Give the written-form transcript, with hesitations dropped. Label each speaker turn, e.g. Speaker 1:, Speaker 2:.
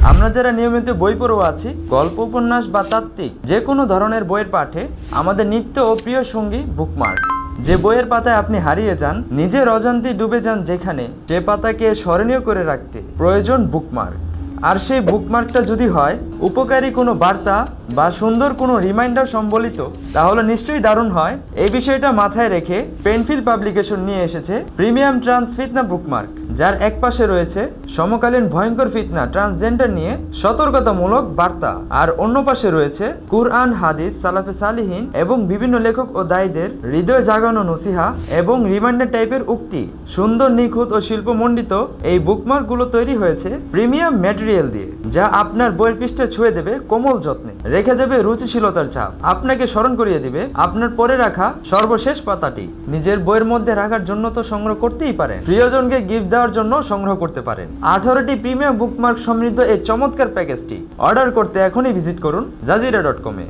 Speaker 1: আমরা যারা নিয়মিত বই পড়ুয়া আছি, গল্প, উপন্যাস বা তাত্ত্বিক যে কোনো ধরনের বইয়ের পাঠে আমাদের নিত্য ও প্রিয় সঙ্গী বুকমার্ক। যে বইয়ের পাতায় আপনি হারিয়ে যান, নিজের অজান্তেই ডুবে যান, যেখানে যে পাতাকে স্মরণীয় করে রাখতে প্রয়োজন বুকমার্ক। আর সেই বুকমার্কটা যদি হয় উপকারী কোনো বার্তা বা সুন্দর কোনো রিমাইন্ডার সম্বলিত, তাহলে নিশ্চয়ই দারুণ হয়। এই বিষয়টা মাথায় রেখে পেনফিল পাবলিকেশন নিয়ে এসেছে প্রিমিয়াম ট্রান্স ফিতনা বুকমার্ক, যার এক পাশে রয়েছে সমকালীন ভয়ঙ্কর ফিতনা ট্রান্সজেন্ডার নিয়ে সতর্কতামূলক বার্তা, আর অন্য পাশে রয়েছে কুরআন, হাদিস, সালাফে সালিহিন এবং বিভিন্ন লেখক ও দায়ীদের হৃদয় জাগানো নসিহা এবং রিমাইন্ডার টাইপের উক্তি। সুন্দর, নিখুঁত ও শিল্পমণ্ডিত এই বুকমার্কগুলো তৈরি হয়েছে প্রিমিয়াম ম্যাটেরিয়াল দিয়ে, যা আপনার বইয়ের পৃষ্ঠে ছুঁয়ে দেবে কোমল যত্নে, রেখে যাবে রুচিশীলতার ছাপ, আপনাকে স্মরণ করিয়ে দিবে আপনার পরে রাখা সর্বশেষ পাতাটি। নিজের বইয়ের মধ্যে রাখার জন্য তো সংগ্রহ করতেই পারেন, প্রিয়জনকে গিফট দেওয়ার জন্য সংগ্রহ করতে পারেন। 18টি প্রিমিয়াম বুকমার্ক সমৃদ্ধ এই চমৎকার প্যাকেজটি অর্ডার করতে এখনই ভিজিট করুন জাজিরা.com-এ।